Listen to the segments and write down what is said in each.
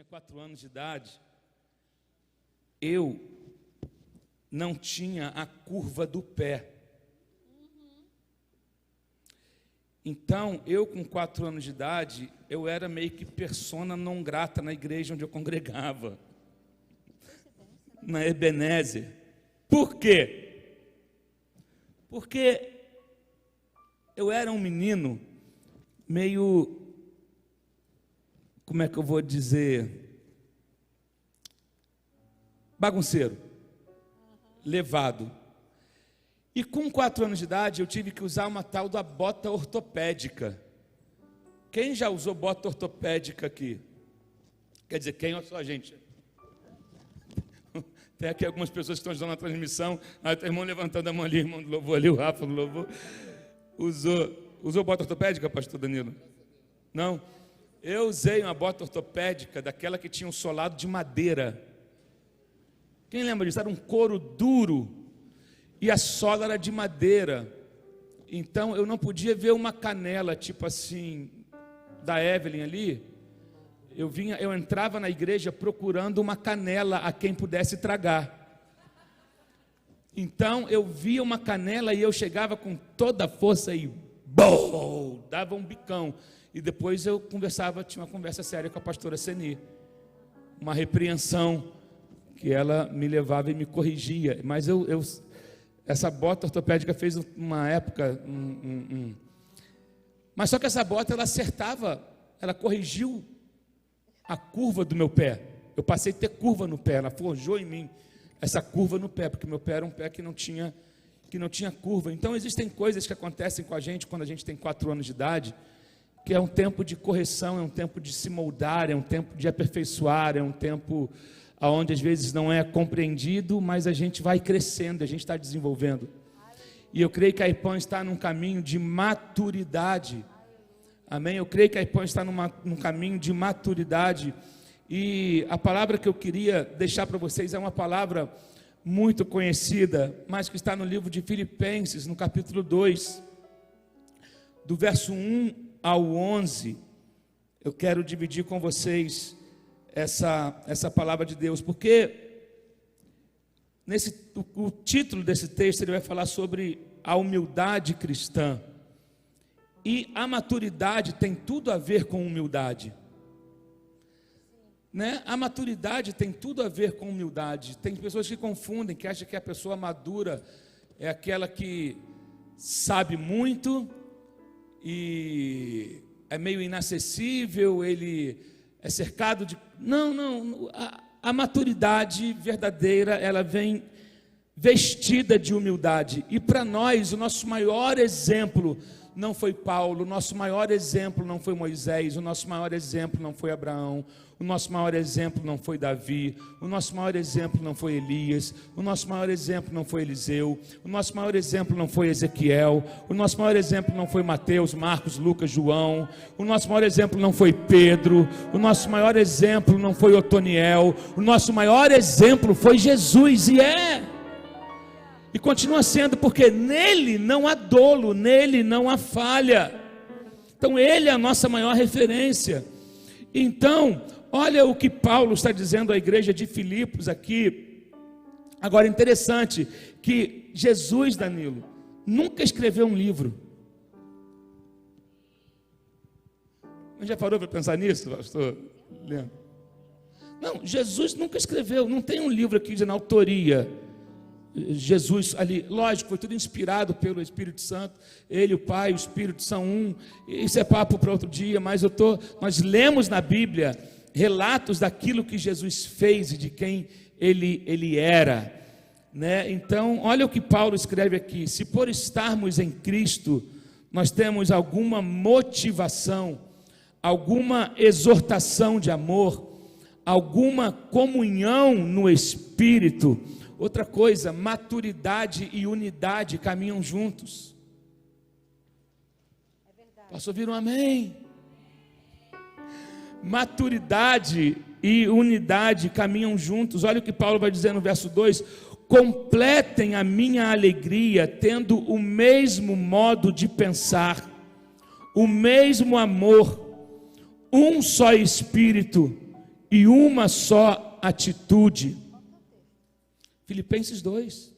tinha 4 anos de idade, eu não tinha a curva do pé. Então, eu com 4 anos de idade, eu era meio que persona non grata na igreja onde eu congregava, na Ebenezer. Por quê? Porque eu era um menino meio, como é que eu vou dizer, bagunceiro, levado. E com 4 anos de idade eu tive que usar uma tal da bota ortopédica. Quem já usou bota ortopédica aqui? Quer dizer, quem ou só a gente? Tem aqui algumas pessoas que estão ajudando na transmissão. Aí tem irmão levantando a mão ali, irmão do louvor ali, o Rafa do louvor. Usou bota ortopédica, pastor Danilo? Não? Eu usei uma bota ortopédica, daquela que tinha um solado de madeira. Quem lembra disso? Era um couro duro e a sola era de madeira. Então eu não podia ver uma canela, tipo assim, da Evelyn ali. Eu entrava na igreja procurando uma canela a quem pudesse tragar. Então eu via uma canela e eu chegava com toda a força e dava um bicão. E depois eu tinha uma conversa séria com a pastora Seni. Uma repreensão que ela me levava e me corrigia. Mas essa bota ortopédica fez uma época. Mas só que essa bota ela acertava, ela corrigiu a curva do meu pé. Eu passei a ter curva no pé, ela forjou em mim essa curva no pé, porque meu pé era um pé que não tinha curva. Então existem coisas que acontecem com a gente quando a gente tem 4 anos de idade, que é um tempo de correção, é um tempo de se moldar, é um tempo de aperfeiçoar, é um tempo onde às vezes não é compreendido, mas a gente vai crescendo, a gente está desenvolvendo. E eu creio que a IPAM está num caminho de maturidade. Amém? Eu creio que a IPAM está num caminho de maturidade. E a palavra que eu queria deixar para vocês é uma palavra muito conhecida, mas que está no livro de Filipenses, no capítulo 2, do verso 1 ao 11. Eu quero dividir com vocês essa palavra de Deus, porque o título desse texto ele vai falar sobre a humildade cristã. E a maturidade tem tudo a ver com humildade, né? A maturidade tem tudo a ver com humildade. Tem pessoas que confundem, que acham que a pessoa madura é aquela que sabe muito e é meio inacessível, ele é cercado de... Não, a maturidade verdadeira, ela vem vestida de humildade. E para nós, o nosso maior exemplo não foi Paulo, o nosso maior exemplo não foi Moisés, o nosso maior exemplo não foi Abraão, o nosso maior exemplo não foi Davi, o nosso maior exemplo não foi Elias, o nosso maior exemplo não foi Eliseu, o nosso maior exemplo não foi Ezequiel, o nosso maior exemplo não foi Mateus, Marcos, Lucas, João, o nosso maior exemplo não foi Pedro, o nosso maior exemplo não foi Otoniel, o nosso maior exemplo foi Jesus, e continua sendo, porque nele não há dolo, nele não há falha. Então ele é a nossa maior referência. Então, olha o que Paulo está dizendo à igreja de Filipos aqui. Agora, interessante que Jesus, Danilo, nunca escreveu um livro. Não já parou para pensar nisso, pastor Leandro? Não, Jesus nunca escreveu, não tem um livro aqui de autoria. Jesus ali, lógico, foi tudo inspirado pelo Espírito Santo, ele, o Pai, o Espírito são um. Isso é papo para outro dia, mas nós lemos na Bíblia relatos daquilo que Jesus fez e de quem ele era, né? Então, olha o que Paulo escreve aqui: se por estarmos em Cristo, nós temos alguma motivação, alguma exortação de amor, alguma comunhão no Espírito. Outra coisa, maturidade e unidade caminham juntos. É verdade. Posso ouvir um amém? Maturidade e unidade caminham juntos. Olha o que Paulo vai dizer no verso 2: completem a minha alegria, tendo o mesmo modo de pensar, o mesmo amor, um só Espírito e uma só atitude. Filipenses 2.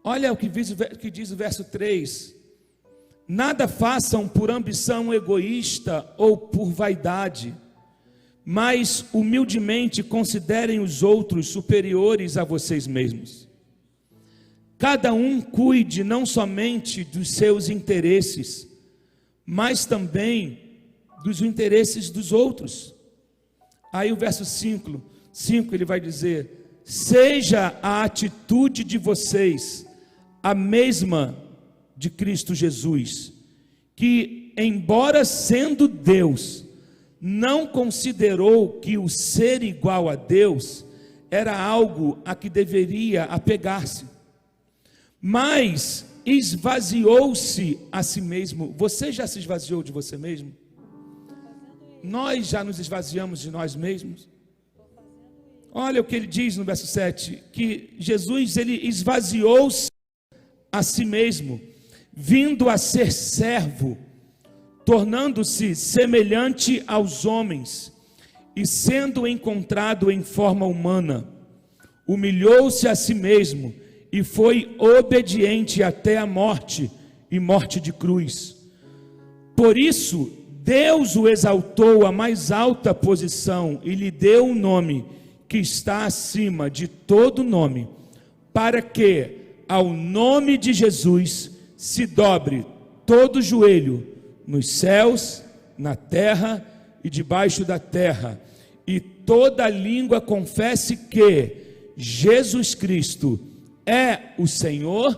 Olha o que diz o verso 3. Nada façam por ambição egoísta ou por vaidade, mas humildemente considerem os outros superiores a vocês mesmos. Cada um cuide não somente dos seus interesses, mas também dos interesses dos outros. Aí o verso 5 ele vai dizer: seja a atitude de vocês a mesma de Cristo Jesus, que, embora sendo Deus, não considerou que o ser igual a Deus era algo a que deveria apegar-se, mas esvaziou-se a si mesmo. Você já se esvaziou de você mesmo? Nós já nos esvaziamos de nós mesmos? Olha o que ele diz no verso 7, que Jesus, ele esvaziou-se a si mesmo, vindo a ser servo, tornando-se semelhante aos homens, e sendo encontrado em forma humana, humilhou-se a si mesmo, e foi obediente até a morte, e morte de cruz. Por isso, Deus o exaltou à mais alta posição, e lhe deu um nome, que está acima de todo nome, para que, ao nome de Jesus, se dobre todo joelho, nos céus, na terra e debaixo da terra, e toda língua confesse que Jesus Cristo é o Senhor,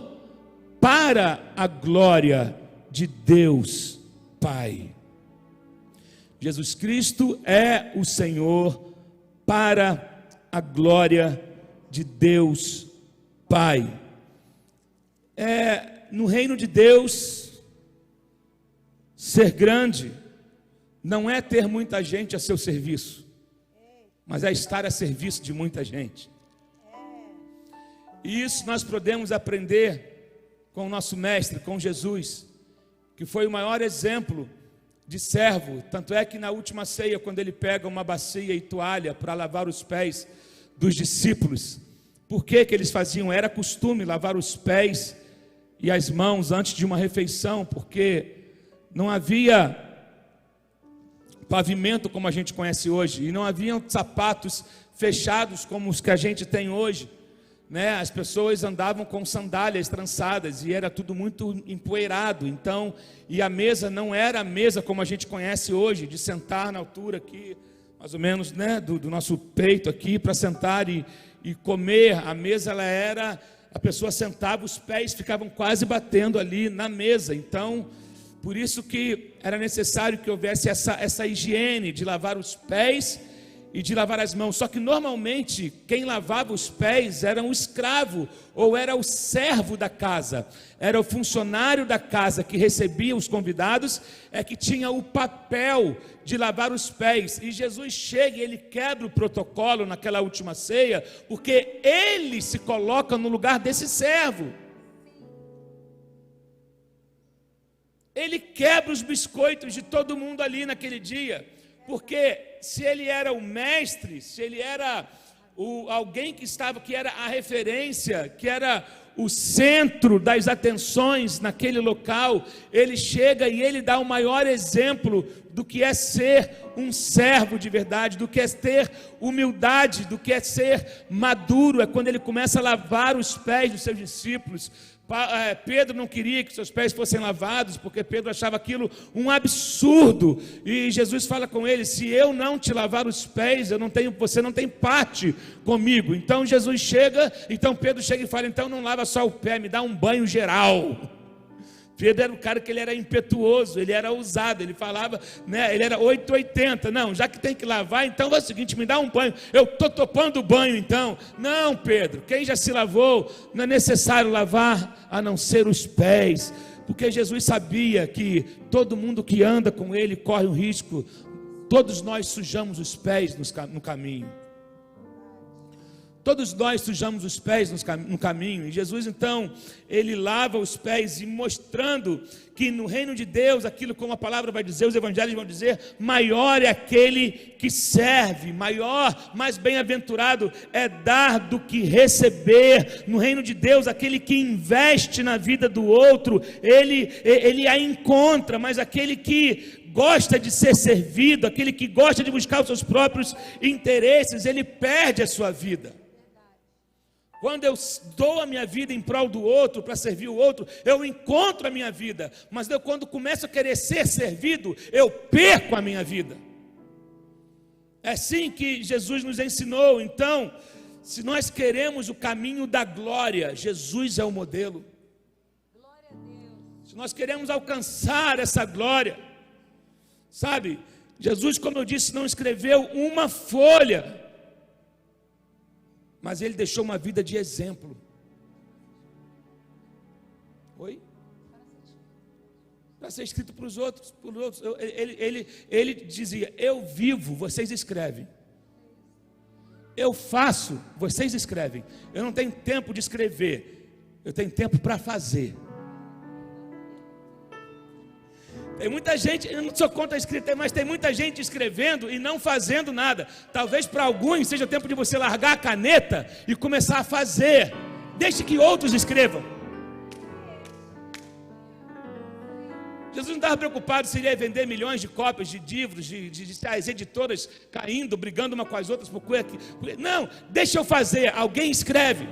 para a glória de Deus Pai. Jesus Cristo é o Senhor, para a glória de Deus Pai. No reino de Deus, ser grande não é ter muita gente a seu serviço, mas é estar a serviço de muita gente. E isso nós podemos aprender com o nosso mestre, com Jesus, que foi o maior exemplo de servo. Tanto é que na última ceia, quando ele pega uma bacia e toalha para lavar os pés dos discípulos, por que eles faziam? Era costume lavar os pés e as mãos antes de uma refeição, porque não havia pavimento como a gente conhece hoje, e não haviam sapatos fechados como os que a gente tem hoje, né? As pessoas andavam com sandálias trançadas, e era tudo muito empoeirado. Então, e a mesa não era a mesa como a gente conhece hoje, de sentar na altura aqui, mais ou menos, né, do nosso peito aqui, para sentar e comer. A mesa, ela era... A pessoa sentava, os pés ficavam quase batendo ali na mesa. Então, por isso que era necessário que houvesse essa higiene de lavar os pés e de lavar as mãos. Só que normalmente quem lavava os pés era um escravo, ou era o servo da casa, era o funcionário da casa que recebia os convidados, é que tinha o papel de lavar os pés. E Jesus chega e ele quebra o protocolo naquela última ceia, porque ele se coloca no lugar desse servo. Ele quebra os biscoitos de todo mundo ali naquele dia, porque se ele era o mestre, se ele era alguém que era a referência, que era o centro das atenções naquele local, ele chega e ele dá o maior exemplo do que é ser um servo de verdade, do que é ter humildade, do que é ser maduro. É quando ele começa a lavar os pés dos seus discípulos. Pedro não queria que seus pés fossem lavados, porque Pedro achava aquilo um absurdo, e Jesus fala com ele: se eu não te lavar os pés, você não tem parte comigo. Então Pedro chega e fala: então não lava só o pé, me dá um banho geral. Pedro era um cara que ele era impetuoso, ele era ousado, ele falava, né, ele era 880, não, já que tem que lavar, então é o seguinte, me dá um banho, eu estou topando o banho então. Não, Pedro, quem já se lavou, não é necessário lavar, a não ser os pés, porque Jesus sabia que todo mundo que anda com ele corre um risco, todos nós sujamos os pés no caminho. Todos nós sujamos os pés no caminho, e Jesus então, ele lava os pés, e mostrando que no reino de Deus, aquilo como a palavra vai dizer, os evangelhos vão dizer, maior é aquele que serve, maior, mais bem-aventurado é dar do que receber. No reino de Deus, aquele que investe na vida do outro, ele a encontra, mas aquele que gosta de ser servido, aquele que gosta de buscar os seus próprios interesses, ele perde a sua vida. Quando eu dou a minha vida em prol do outro, para servir o outro, eu encontro a minha vida. Mas quando começo a querer ser servido, eu perco a minha vida. É assim que Jesus nos ensinou. Então, se nós queremos o caminho da glória, Jesus é o modelo. Glória a Deus. Se nós queremos alcançar essa glória, sabe, Jesus, como eu disse, não escreveu uma folha, mas ele deixou uma vida de exemplo. Oi? Para ser escrito para os outros. Ele dizia: eu vivo, vocês escrevem. Eu faço, vocês escrevem. Eu não tenho tempo de escrever, eu tenho tempo para fazer. Tem muita gente, eu não sou contra a escrita, mas tem muita gente escrevendo e não fazendo nada. Talvez para alguns seja tempo de você largar a caneta e começar a fazer. Deixe que outros escrevam. Jesus não estava preocupado se ele ia vender milhões de cópias de livros, as editoras caindo, brigando uma com as outras. Não, deixa eu fazer, alguém escreve.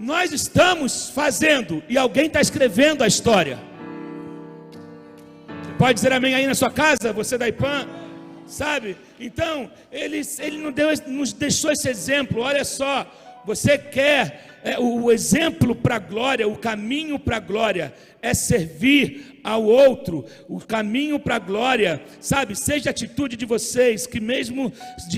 Nós estamos fazendo e alguém está escrevendo a história. Você pode dizer amém aí na sua casa, você da IPAM, sabe? Então, ele nos deixou esse exemplo. Olha só, você quer o exemplo para a glória, o caminho para a glória é servir ao outro. O caminho para a glória, sabe, seja a atitude de vocês, que mesmo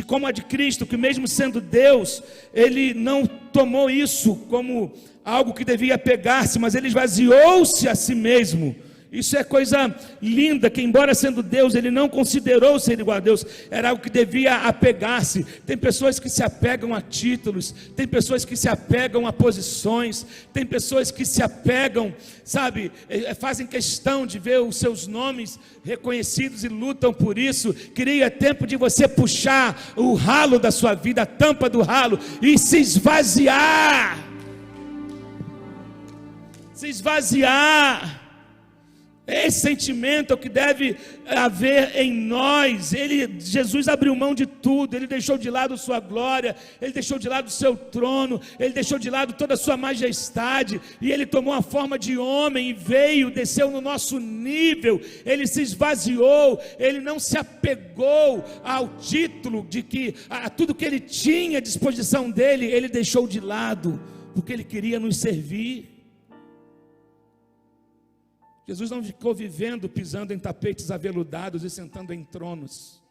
como a de Cristo, que mesmo sendo Deus, ele não tomou isso como algo que devia pegar-se, mas ele esvaziou-se a si mesmo. Isso é coisa linda, que embora sendo Deus, ele não considerou ser igual a Deus, era algo que devia apegar-se. Tem pessoas que se apegam a títulos, tem pessoas que se apegam a posições, tem pessoas que se apegam, sabe, fazem questão de ver os seus nomes reconhecidos e lutam por isso. Queria tempo de você puxar o ralo da sua vida, a tampa do ralo, e se esvaziar. Se esvaziar. Esse sentimento é o que deve haver em nós. Jesus abriu mão de tudo. Ele deixou de lado sua glória, ele deixou de lado o seu trono, ele deixou de lado toda a sua majestade, e ele tomou a forma de homem e veio, desceu no nosso nível. Ele se esvaziou, ele não se apegou ao título de que a tudo que ele tinha à disposição dele, ele deixou de lado, porque ele queria nos servir. Jesus não ficou vivendo, pisando em tapetes aveludados e sentando em tronos.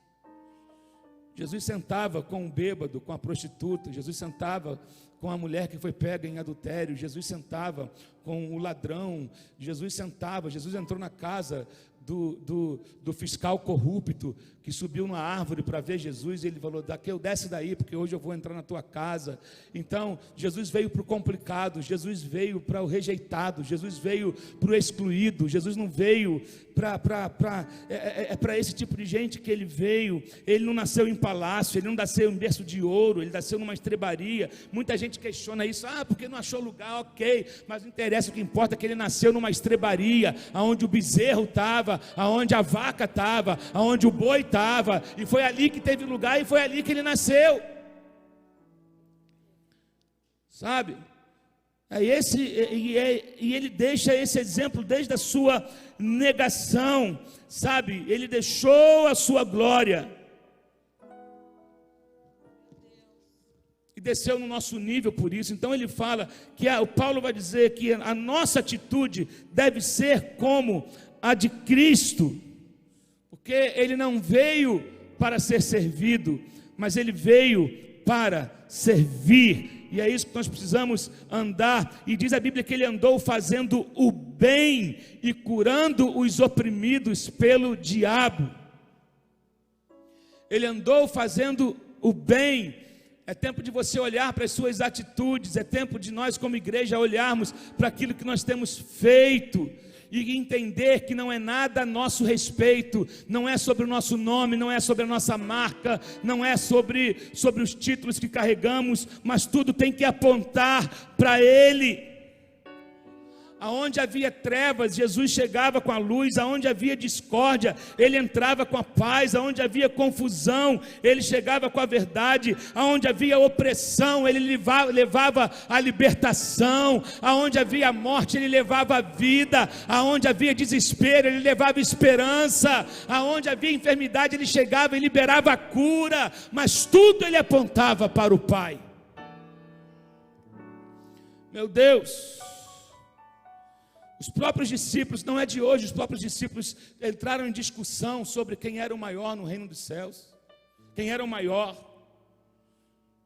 Jesus sentava com um bêbado, com a prostituta. Jesus sentava com a mulher que foi pega em adultério. Jesus sentava com o ladrão. Jesus entrou na casa do fiscal corrupto, que subiu na árvore para ver Jesus, e ele falou: desce daí, porque hoje eu vou entrar na tua casa. Então, Jesus veio para o complicado, Jesus veio para o rejeitado, Jesus veio para o excluído. Jesus não veio para esse tipo de gente que ele veio. Ele não nasceu em palácio, ele não nasceu em berço de ouro, ele nasceu numa estrebaria. Muita gente questiona isso: porque não achou lugar, ok, mas não interessa, o que importa é que ele nasceu numa estrebaria, aonde o bezerro estava, aonde a vaca estava, aonde o boi estava, e foi ali que teve lugar, e foi ali que ele nasceu, sabe? E ele deixa esse exemplo desde a sua negação, sabe? Ele deixou a sua glória e desceu no nosso nível por isso. Então ele fala que o Paulo vai dizer que a nossa atitude deve ser como a de Cristo, porque ele não veio para ser servido, mas ele veio para servir. E é isso que nós precisamos andar. E diz a Bíblia que ele andou fazendo o bem e curando os oprimidos pelo diabo. Ele andou fazendo o bem. É tempo de você olhar para as suas atitudes, é tempo de nós como igreja olharmos para aquilo que nós temos feito e entender que não é nada a nosso respeito, não é sobre o nosso nome, não é sobre a nossa marca, não é sobre os títulos que carregamos, mas tudo tem que apontar para Ele. Aonde havia trevas, Jesus chegava com a luz. Aonde havia discórdia, Ele entrava com a paz. Aonde havia confusão, Ele chegava com a verdade. Aonde havia opressão, Ele levava a libertação. Aonde havia morte, Ele levava a vida. Aonde havia desespero, Ele levava esperança. Aonde havia enfermidade, Ele chegava e liberava a cura. Mas tudo Ele apontava para o Pai. Meu Deus! Os próprios discípulos, não é de hoje, os próprios discípulos entraram em discussão sobre quem era o maior no reino dos céus. Quem era o maior?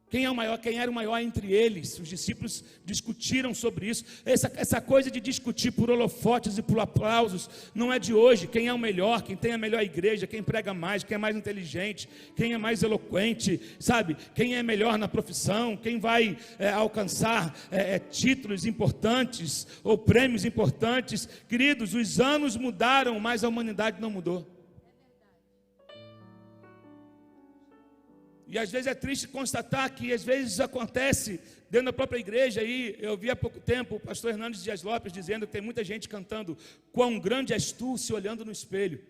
Quem é o maior? Quem era o maior entre eles? Os discípulos discutiram sobre isso. Essa coisa de discutir por holofotes e por aplausos não é de hoje. Quem é o melhor? Quem tem a melhor igreja? Quem prega mais? Quem é mais inteligente? Quem é mais eloquente? Sabe? Quem é melhor na profissão? Quem vai alcançar títulos importantes ou prêmios importantes? Queridos, os anos mudaram, mas a humanidade não mudou. E às vezes é triste constatar que às vezes acontece dentro da própria igreja. Aí eu vi há pouco tempo o pastor Hernandes Dias Lopes dizendo que tem muita gente cantando "Quão grande és tu", se olhando no espelho.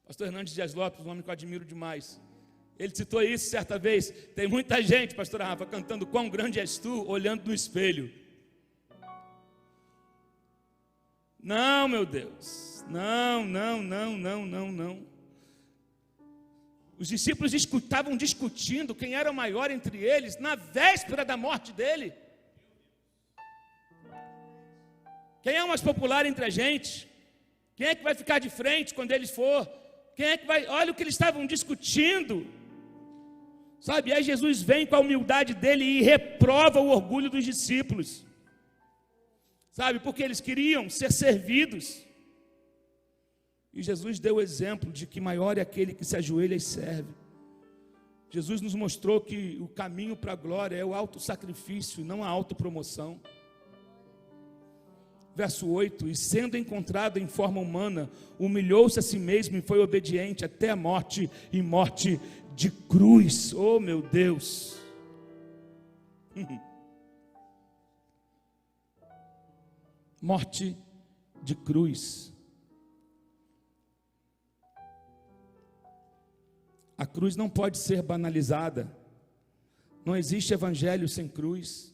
Pastor Hernandes Dias Lopes, um homem que eu admiro demais. Ele citou isso certa vez. Tem muita gente, pastor Rafa, cantando "Quão grande és tu", olhando no espelho. Não, meu Deus. Não. Os discípulos estavam discutindo quem era o maior entre eles na véspera da morte dele. Quem é o mais popular entre a gente? Quem é que vai ficar de frente quando eles for? Quem é que vai? Olha o que eles estavam discutindo. Sabe, aí Jesus vem com a humildade dele e reprova o orgulho dos discípulos. Sabe, porque eles queriam ser servidos. E Jesus deu o exemplo de que maior é aquele que se ajoelha e serve. Jesus nos mostrou que o caminho para a glória é o autossacrifício, não a autopromoção. Verso 8: e sendo encontrado em forma humana, humilhou-se a si mesmo e foi obediente até a morte, e morte de cruz. Oh, meu Deus! Morte de cruz. A cruz não pode ser banalizada. Não existe evangelho sem cruz.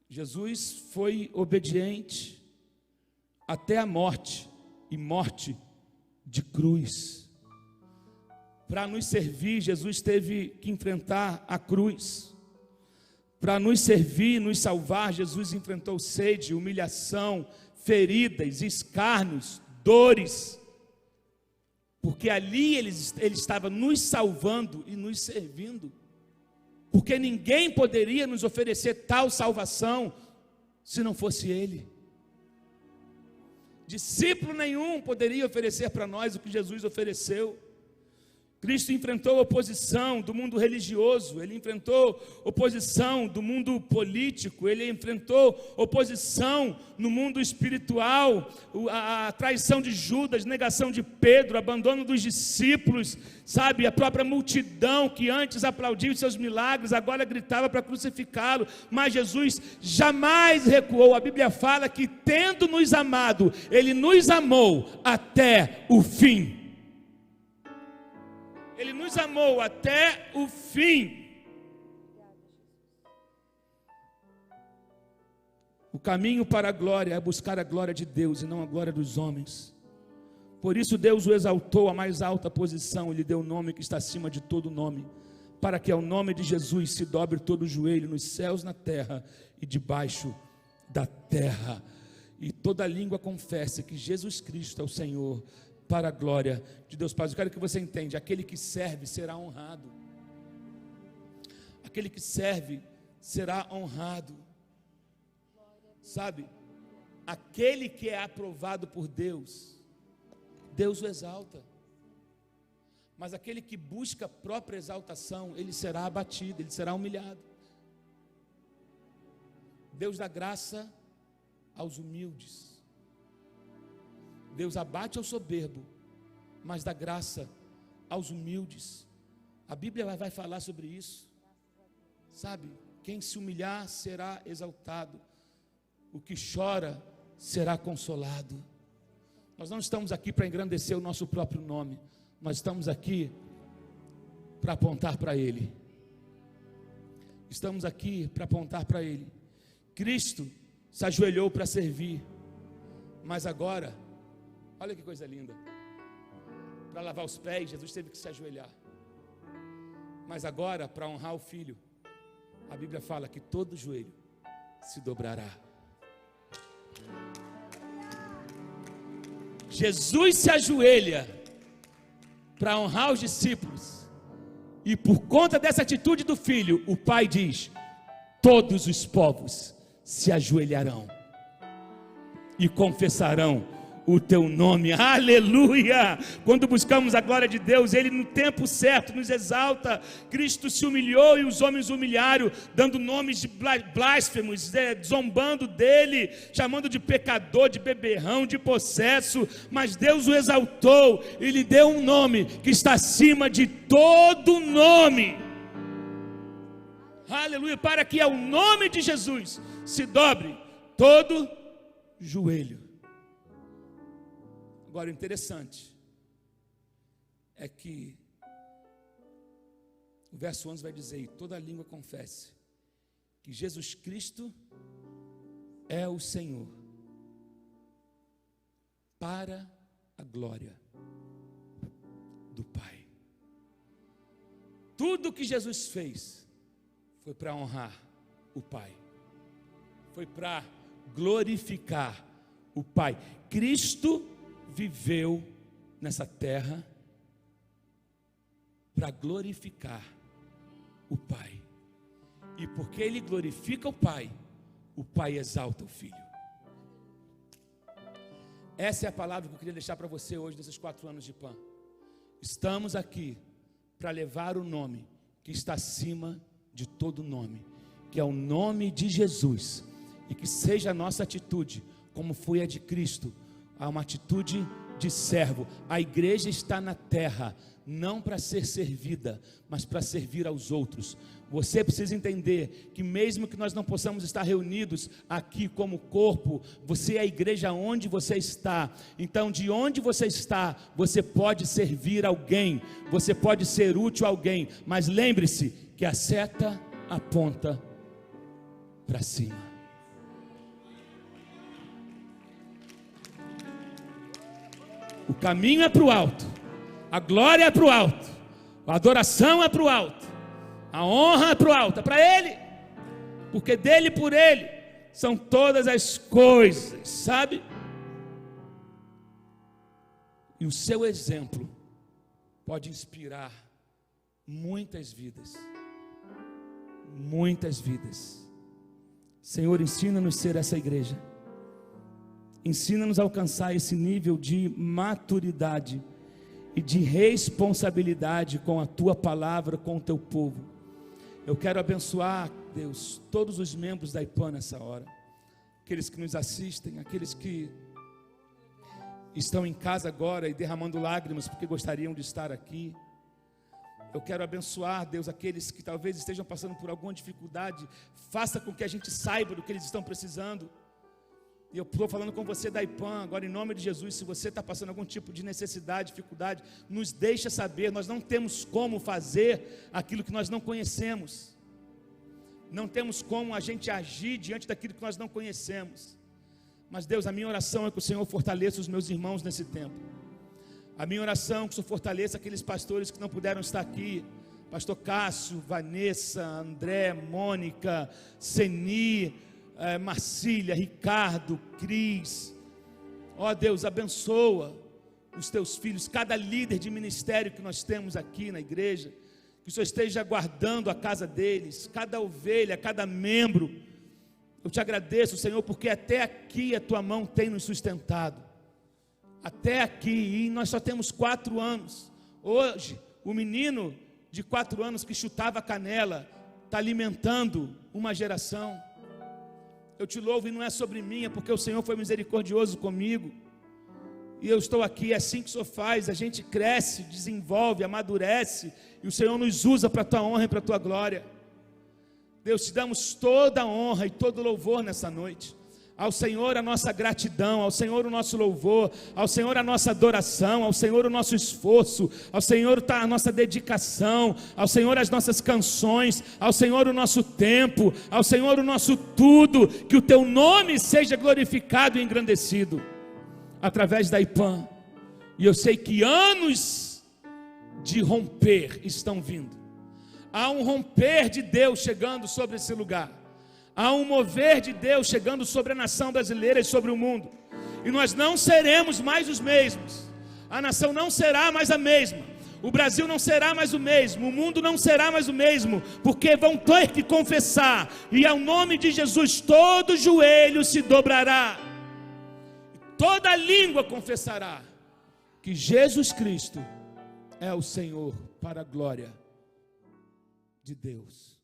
Jesus foi obediente até a morte, e morte de cruz. Para nos servir, Jesus teve que enfrentar a cruz. Para nos servir, nos salvar, Jesus enfrentou sede, humilhação, feridas, escárnios, dores. Porque ali ele estava nos salvando e nos servindo. Porque ninguém poderia nos oferecer tal salvação se não fosse Ele. Discípulo nenhum poderia oferecer para nós o que Jesus ofereceu. Cristo enfrentou oposição do mundo religioso, Ele enfrentou oposição do mundo político, Ele enfrentou oposição no mundo espiritual, a traição de Judas, negação de Pedro, abandono dos discípulos, sabe, a própria multidão que antes aplaudia os seus milagres, agora gritava para crucificá-lo, mas Jesus jamais recuou. A Bíblia fala que, tendo nos amado, Ele nos amou até o fim. Ele nos amou até o fim. O caminho para a glória é buscar a glória de Deus e não a glória dos homens. Por isso Deus o exaltou à mais alta posição, lhe deu o nome que está acima de todo nome, para que ao nome de Jesus se dobre todo o joelho nos céus, na terra e debaixo da terra, e toda língua confesse que Jesus Cristo é o Senhor, para a glória de Deus Pai. Eu quero que você entenda: aquele que serve será honrado. Aquele que serve será honrado. Sabe, aquele que é aprovado por Deus Deus o exalta. Mas aquele que busca a própria exaltação, ele será abatido, ele será humilhado. Deus dá graça aos humildes. Deus abate ao soberbo, mas dá graça aos humildes. A Bíblia vai falar sobre isso. Sabe, quem se humilhar será exaltado. O que chora será consolado. Nós não estamos aqui para engrandecer o nosso próprio nome. Nós estamos aqui para apontar para Ele. Estamos aqui para apontar para Ele. Cristo se ajoelhou para servir, mas agora, olha que coisa linda, para lavar os pés, Jesus teve que se ajoelhar, mas agora, para honrar o Filho, a Bíblia fala que todo joelho se dobrará. Jesus se ajoelha para honrar os discípulos, e por conta dessa atitude do Filho, o Pai diz: todos os povos se ajoelharão e confessarão o teu nome. Aleluia! Quando buscamos a glória de Deus, Ele no tempo certo nos exalta. Cristo se humilhou e os homens o humilharam, dando nomes de blasfemos, zombando dele, chamando de pecador, de beberrão, de possesso, mas Deus o exaltou e lhe deu um nome que está acima de todo nome. Aleluia! Para que ao nome de Jesus se dobre todo joelho. Agora, o interessante é que o verso 11 vai dizer: e toda língua confesse que Jesus Cristo é o Senhor, para a glória do Pai. Tudo que Jesus fez foi para honrar o Pai, foi para glorificar o Pai. Cristo viveu nessa terra para glorificar o Pai, e porque Ele glorifica o Pai exalta o Filho. Essa é a palavra que eu queria deixar para você hoje, nesses 4 anos de PAN. Estamos aqui para levar o nome que está acima de todo nome, que é o nome de Jesus, e que seja a nossa atitude, como foi a de Cristo, uma atitude de servo. A igreja está na terra, não para ser servida, mas para servir aos outros. Você precisa entender que mesmo que nós não possamos estar reunidos aqui como corpo, você é a igreja onde você está. Então, de onde você está, você pode servir alguém, você pode ser útil a alguém, mas lembre-se que a seta aponta para cima. O caminho é para o alto, a glória é para o alto, a adoração é para o alto, a honra é para o alto, é para Ele, porque dele e por Ele são todas as coisas, sabe? E o seu exemplo pode inspirar muitas vidas, muitas vidas. Senhor, ensina-nos a ser essa igreja. Ensina-nos a alcançar esse nível de maturidade e de responsabilidade com a Tua palavra, com o Teu povo. Eu quero abençoar, Deus, todos os membros da IPAN nessa hora, aqueles que nos assistem, aqueles que estão em casa agora e derramando lágrimas porque gostariam de estar aqui. Eu quero abençoar, Deus, aqueles que talvez estejam passando por alguma dificuldade. Faça com que a gente saiba do que eles estão precisando. E eu estou falando com você da IPAN, agora em nome de Jesus. Se você está passando algum tipo de necessidade, dificuldade, nos deixa saber. Nós não temos como fazer aquilo que nós não conhecemos. Não temos como a gente agir diante daquilo que nós não conhecemos. Mas Deus, a minha oração é que o Senhor fortaleça os meus irmãos nesse tempo. A minha oração é que o Senhor fortaleça aqueles pastores que não puderam estar aqui. Pastor Cássio, Vanessa, André, Mônica, Seni, Marcília, Ricardo, Cris. Ó Deus, abençoa os teus filhos, cada líder de ministério que nós temos aqui na igreja, que o Senhor esteja guardando a casa deles, cada ovelha, cada membro. Eu te agradeço, Senhor, porque até aqui a tua mão tem nos sustentado. até aqui, e nós só temos 4 anos. Hoje, o menino de 4 anos que chutava a canela está alimentando uma geração. Eu te louvo e não é sobre mim, é porque o Senhor foi misericordioso comigo. E eu estou aqui, é assim que o Senhor faz, a gente cresce, desenvolve, amadurece, e o Senhor nos usa para a tua honra e para a tua glória. Deus, te damos toda a honra e todo o louvor nessa noite. Ao Senhor a nossa gratidão, ao Senhor o nosso louvor, ao Senhor a nossa adoração, ao Senhor o nosso esforço, ao Senhor a nossa dedicação, ao Senhor as nossas canções, ao Senhor o nosso tempo, ao Senhor o nosso tudo, que o teu nome seja glorificado e engrandecido, através da IPAM. E eu sei que anos de romper estão vindo. Há um romper de Deus chegando sobre esse lugar. Há um mover de Deus chegando sobre a nação brasileira e sobre o mundo. E nós não seremos mais os mesmos. A nação não será mais a mesma. O Brasil não será mais o mesmo. O mundo não será mais o mesmo. Porque vão ter que confessar. E ao nome de Jesus todo joelho se dobrará. Toda língua confessará que Jesus Cristo é o Senhor, para a glória de Deus.